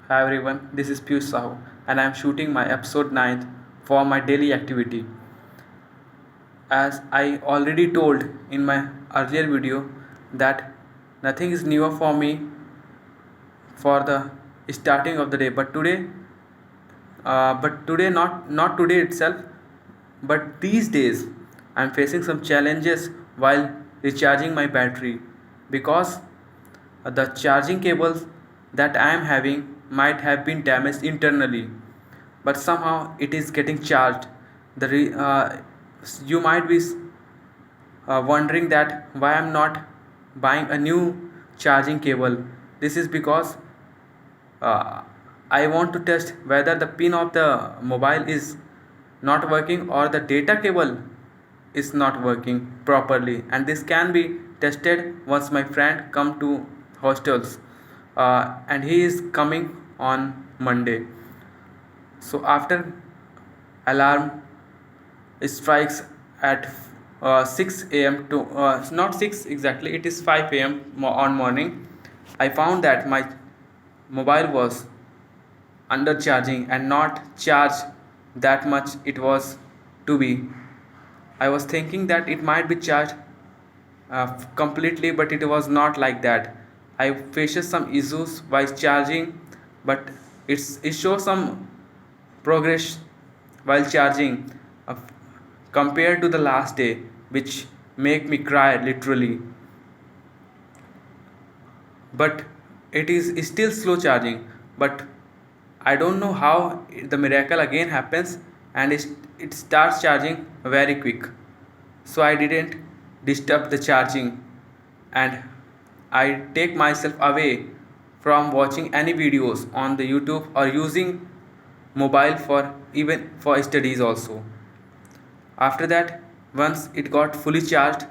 Hi everyone, this is Piyush Sahu and I am shooting my episode 9th for my daily activity. As I already told in my earlier video that nothing is newer for me for the starting of the day, but today not today itself, but these days I am facing some challenges while recharging my battery because the charging cables that I am having might have been damaged internally, but somehow it is getting charged. You might be wondering that why I'm not buying a new charging cable. This is because uh, I want to test whether the pin of the mobile is not working or the data cable is not working properly, and this can be tested once my friend come to hostels, and he is coming on Monday. So after alarm strikes at 6 a.m. to not 6 exactly, it is 5 a.m. On morning, I found that my mobile was under charging and not charged that much it was to be. I was thinking that it might be charged completely, but it was not like that. I faced some issues while charging, but it shows some progress while charging uh, compared to the last day, which make me cry literally. But it is still slow charging, but I don't know how the miracle again happens, and it starts charging very quick. So I didn't disturb the charging, and I take myself away from watching any videos on the YouTube or using mobile for even for studies also. After that, once it got fully charged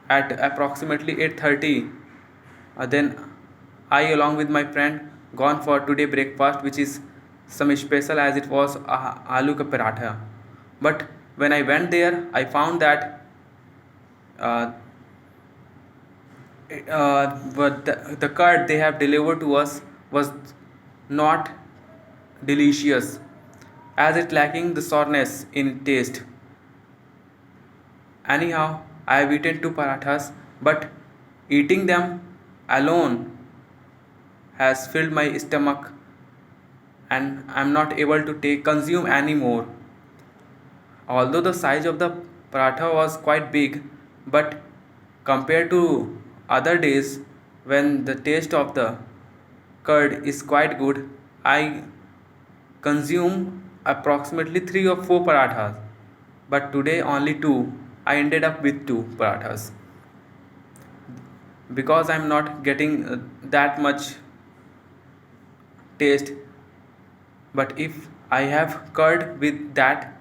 at approximately 8:30, then I along with my friend gone for today breakfast, which is some special as it was aloo ka paratha. But when I went there, I found that uh, but the curd they have delivered to us was not delicious, as it lacking the sourness in taste. Anyhow, I have eaten two parathas, but eating them alone has filled my stomach, and I'm not able to take consume anymore. Although the size of the paratha was quite big, but compared to other days when the taste of the curd is quite good, I consume approximately 3 or 4 parathas. But today only 2. I ended up with 2 parathas because I'm not getting that much taste. But if I have curd with that,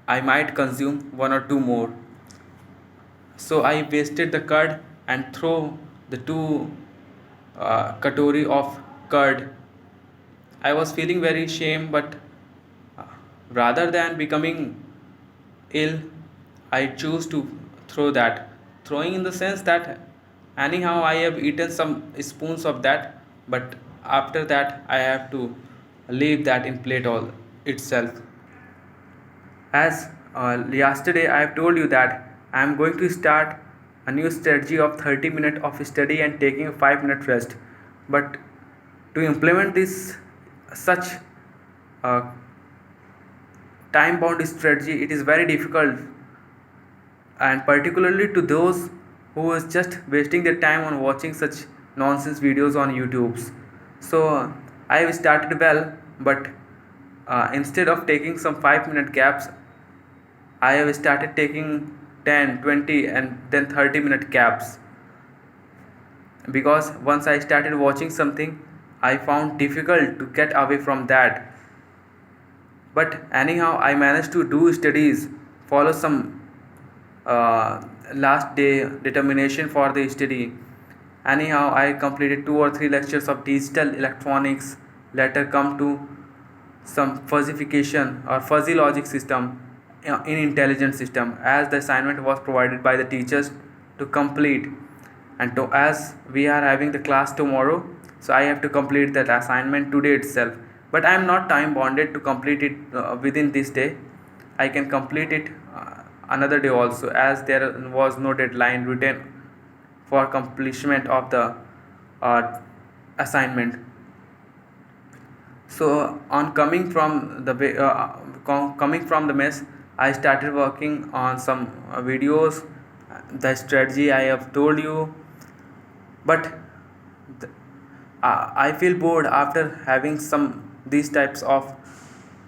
I might consume 1 or 2 more. So I wasted the curd and throw the 2 katori of curd. I was feeling very shame, but uh, rather than becoming ill, I choose to throw that. Throwing in the sense that anyhow I have eaten some spoons of that, but after that I have to leave that in plate all itself. As yesterday I have told you that I am going to start a new strategy of 30 minutes of study and taking a 5-minute rest. But to implement this such uh, time bound strategy, it is very difficult, and particularly to those who is just wasting their time on watching such nonsense videos on YouTube's. So I have started well, but instead of taking some 5-minute gaps, I have started taking 10, 20, and then 30-minute gaps, because once I started watching something, I found difficult to get away from that. But anyhow, I managed to do studies, follow some uh, last day determination for the study. Anyhow, I completed 2 or 3 lectures of digital electronics, later come to some fuzzification or fuzzy logic system in intelligent system, as the assignment was provided by the teachers to complete. And as we are having the class tomorrow, So I have to complete that assignment today itself. But I am not time bonded to complete it within this day. I can complete it another day also, as there was no deadline written for completion of the uh, assignment. So on coming from the mess, I started working on some videos, the strategy I have told you. But th- I feel bored after having some these types of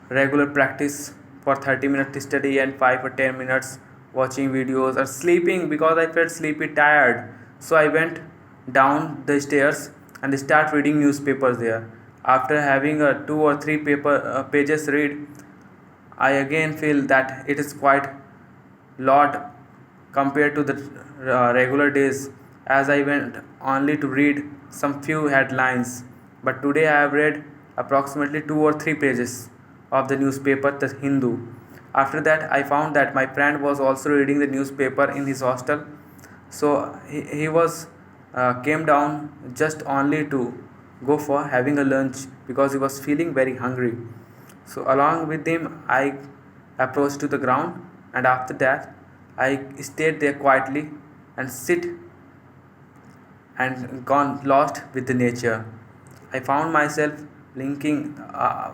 regular practice for 30 minutes study and 5 or 10 minutes watching videos or sleeping, because I felt sleepy tired. So I went down the stairs and start reading newspapers there. After having a 2 or 3 pages read, I again feel that it is quite lot compared to the regular days, as I went only to read some few headlines. But today I have read approximately 2 or 3 pages of the newspaper, The Hindu. After that, I found that my friend was also reading the newspaper in his hostel. So he was came down just only to go for having a lunch, because he was feeling very hungry. So along with him, I approached to the ground, and after that, I stayed there quietly and sit and gone lost with the nature. I found myself linking.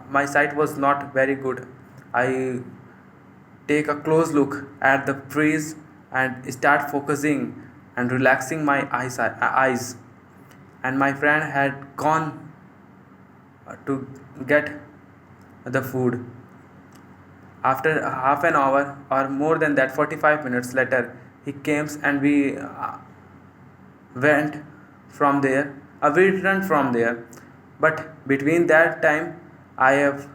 My sight was not very good. I take a close look at the trees and start focusing and relaxing my eyes. And my friend had gone to get the food. After half an hour or more than that, 45 minutes later, he came and we went from there. We returned from there. But between that time, I have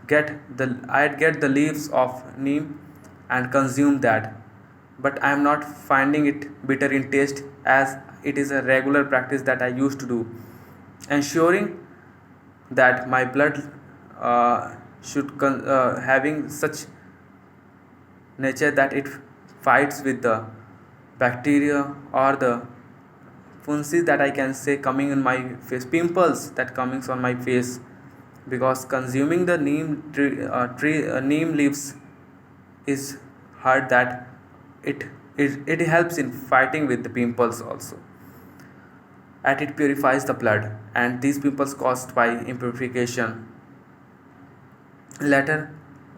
I'd get the leaves of neem and consume that. But I am not finding it bitter in taste, as it is a regular practice that I used to do, ensuring that my blood having such nature that it fights with the bacteria or the fungi that I can say coming in my face, pimples that coming on my face, because consuming the neem leaves is heard that it helps in fighting with the pimples also, and it purifies the blood, and these pimples caused by impurification. Later,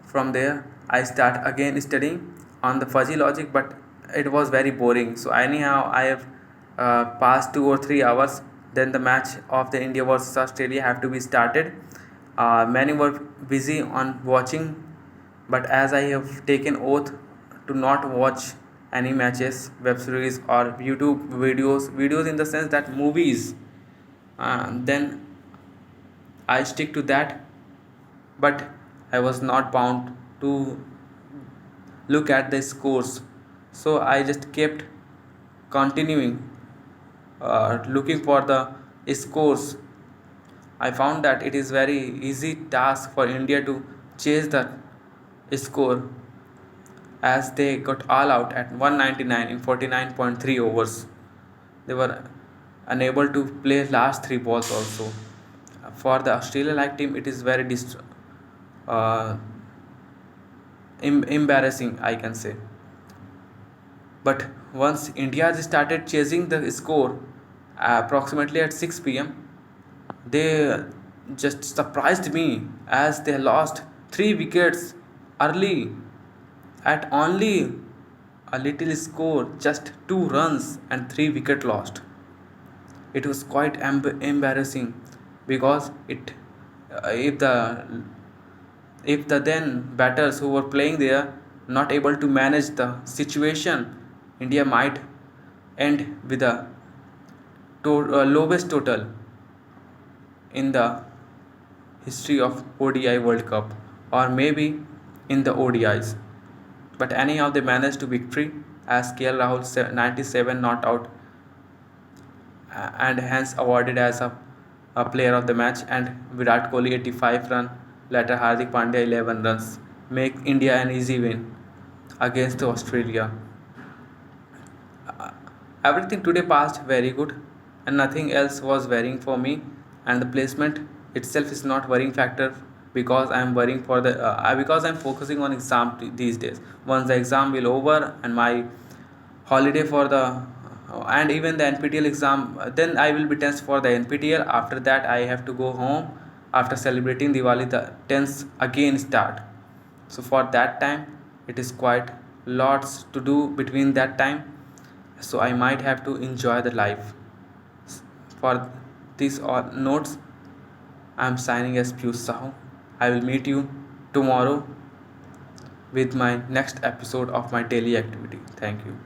from there, I start again studying on the fuzzy logic, but it was very boring. So anyhow, I have passed 2 or 3 hours. Then the match of the India versus Australia have to be started. Many were busy on watching, but as I have taken oath to not watch any matches, web series or YouTube videos in the sense that movies, then I stick to that. But I was not bound to look at the scores, so I just kept continuing looking for the scores. I found that it is very easy task for India to chase the score, as they got all out at 199 in 49.3 overs. They were unable to play last 3 balls also. For the Australia like team, it is very uh, embarrassing, I can say. But once India started chasing the score approximately at 6 p.m., they just surprised me, as they lost 3 wickets early at only a little score, just 2 runs and 3 wicket lost. It was quite embarrassing, because it if the then batters who were playing there not able to manage the situation, India might end with a lowest total in the history of ODI World Cup, or maybe in the ODIs. But anyhow, they managed to victory, as KL Rahul 97 not out, and hence awarded as a player of the match, and Virat Kohli 85 run, later Hardik Pandya 11 runs, make India an easy win against Australia. Everything today passed very good. and nothing else was worrying for me, and the placement itself is not worrying factor, because I'm worrying for the because I'm focusing on exam these days. Once the exam will over and my holiday for the and even the NPTEL exam, then I will be tense for the NPTEL. After that I have to go home. After celebrating Diwali, the tense again start. So for that time it is quite lots to do between that time, so I might have to enjoy the life. For these all notes, I am signing as Piyush Sahu. I will meet you tomorrow with my next episode of my daily activity. Thank you.